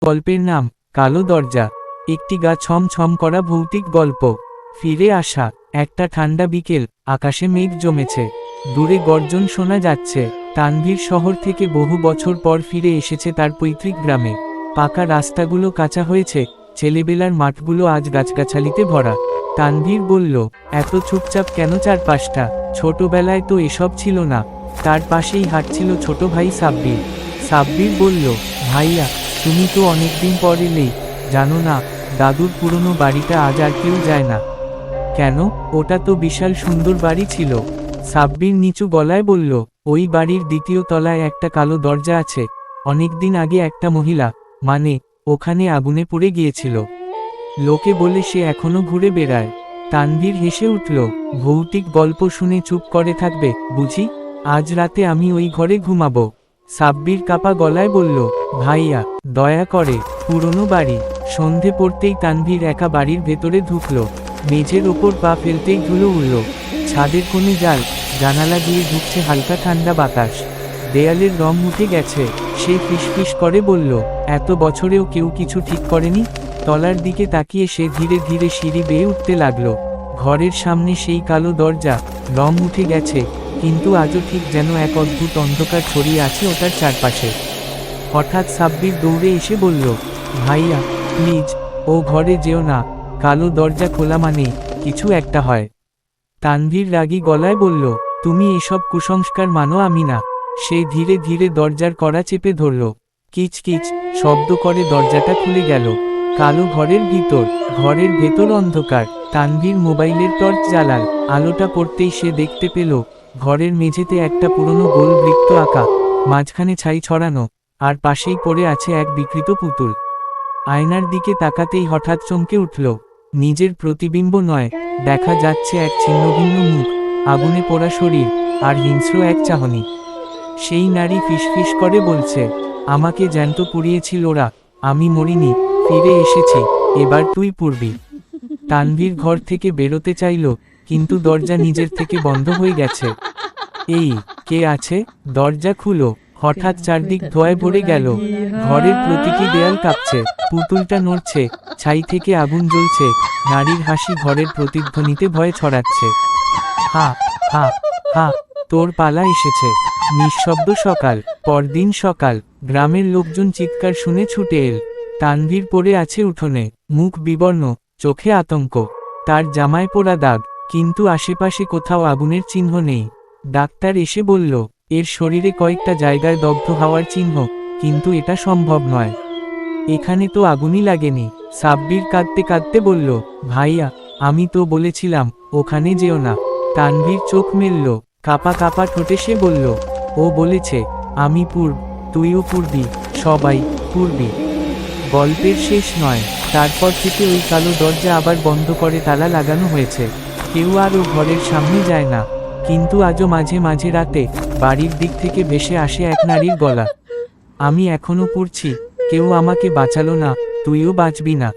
গল্পের নাম কালো দরজা। একটি গা ছমছম করা ভৌতিক গল্প। ফিরে আসা। একটা ঠান্ডা বিকেল, আকাশে মেঘ জমেছে, দূরে গর্জন শোনা যাচ্ছে। তানভীর শহর থেকে বহু বছর পর ফিরে এসেছে তার পৈতৃক গ্রামে। পাকা রাস্তাগুলো কাঁচা হয়েছে, ছেলেবেলার মাঠগুলো আজ গাছগাছালিতে ভরা। তানভীর বলল, এত চুপচাপ কেন চারপাশটা? ছোটবেলায় তো এসব ছিল না। তার পাশেই হাঁটছিল ছোট ভাই সাব্বির। সাব্বির বলল, ভাইয়া, তুমি তো অনেকদিন পর এলেই। জানো না, দাদুর পুরনো বাড়িটা আজ আর কেউ যায় না। কেন? ওটা তো বিশাল সুন্দর বাড়ি ছিল। সাব্বির নিচু গলায় বলল, ওই বাড়ির দ্বিতীয় তলায় একটা কালো দরজা আছে। অনেকদিন আগে একটা মহিলা, মানে, ওখানে আগুনে পুড়ে গিয়েছিল। লোকে বলে সে এখনো ঘুরে বেড়ায়। তানভীর হেসে উঠল, ভৌতিক গল্প শুনে চুপ করে থাকবে বুঝি? আজ রাতে আমি ওই ঘরে ঘুমাবো। সাব্বির কাপা গলায় বলল, ভাইয়া, দয়া করে। পুরনো বাড়ি। সন্ধে পড়তেই তানভীর একা বাড়ির ভেতরে ঢুকল। মেঝের ওপর পা ফেলতেই ধুলো উড়ল। ছাদের কোণে জাল, জানালা দিয়ে ঢুকছে হালকা ঠান্ডা বাতাস। দেয়ালের রং উঠে গেছে। সে ফিসফিস করে বলল, এত বছরেও কেউ কিছু ঠিক করেনি? তলার দিকে তাকিয়ে সে ধীরে ধীরে সিঁড়ি বেয়ে উঠতে লাগলো। ঘরের সামনে সেই কালো দরজা, রং উঠে গেছে, কিন্তু আজও ঠিক যেন এক অদ্ভুত অন্ধকার ছড়িয়ে আছে ওটার চারপাশে। হঠাৎ সাব্বির দৌড়ে এসে বলল, ভাইয়া, প্লিজ, ও ঘরে যেও না। কালো দরজা খোলা মানে কিছু একটা হয়। তানভীর রাগী গলায় বলল, তুমি এসব কুসংস্কার মানো, আমি না। সে ধীরে ধীরে দরজার কড়া চেপে ধরল। কিচ কিচ শব্দ করে দরজাটা খুলে গেল। কালো ঘরের ভিতর। ঘরের ভেতর অন্ধকার। তানভীর মোবাইলের টর্চ জ্বালাল। আলোটা পড়তেই সে দেখতে পেল, ঘরের মেঝেতে একটা পুরনো গোল বৃত্ত আঁকা, মাঝখানে ছাই ছড়ানো, আর পাশেই পড়ে আছে এক বিকৃত পুতুল। আয়নার দিকে তাকাতেই হঠাৎ চমকে উঠল। নিজের প্রতিবিম্ব নয়, দেখা যাচ্ছে এক ছিন্নভিন্ন মুখ, আগুনে পোড়া শরীর, আর হিংস্র এক চাহনি। সেই নারী ফিসফিস করে বলছে, আমাকে জ্যান্ত পুড়িয়েছিল ওরা, আমি মরিনি, ফিরে এসেছি, এবার তুই পুড়বি। তানভীর ঘর থেকে বেরোতে চাইল, কিন্তু দরজা নিজের থেকে বন্ধ হয়ে গেছে। এই, কে আছে? দরজা খুলো। হঠাৎ চারদিক ধোঁয়ায় ভরে গেল। ঘরের প্রতিটি দেয়াল কাঁপছে, পুতুলটা নড়ছে, ছাই থেকে আগুন জ্বলছে, নারীর হাসি ঘরের প্রতিধ্বনিতে ভয় ছড়াচ্ছে। হা হা হা, তোর পালা এসেছে। নিঃশব্দ সকাল। পরদিন সকাল। গ্রামের লোকজন চিৎকার শুনে ছুটে এল। তানভীর পড়ে আছে উঠোনে, মুখ বিবর্ণ, চোখে আতঙ্ক। তার জামায় পোড়া দাগ, কিন্তু আশেপাশে কোথাও আগুনের চিহ্ন নেই। ডাক্তার এসে বলল, এর শরীরে কয়েকটা জায়গায় দগ্ধ হওয়ার চিহ্ন, কিন্তু এটা সম্ভব নয়। এখানে তো আগুনই লাগেনি। সাব্বির কাঁদতে কাঁদতে বলল, ভাইয়া, আমি তো বলেছিলাম ওখানে যেও না। তানভীর চোখ মেলল, কাপা কাপা ঠোঁটে সে বলল, ও বলেছে আমি পূর্ব, তুইও পূর্বি, সবাই পূর্বি। গল্পের শেষ নয়। তারপর থেকে ওই কালো দরজা আবার বন্ধ করে তালা লাগানো হয়েছে। কেউ আর ও ঘরের সামনে যায় না। কিন্তু আজও মাঝে মাঝে রাতে বাড়ির দিক থেকে ভেসে আসে এক নারীর গলা, আমি এখনো পড়ছি, কেউ আমাকে বাঁচালো না, তুইও বাঁচবি না।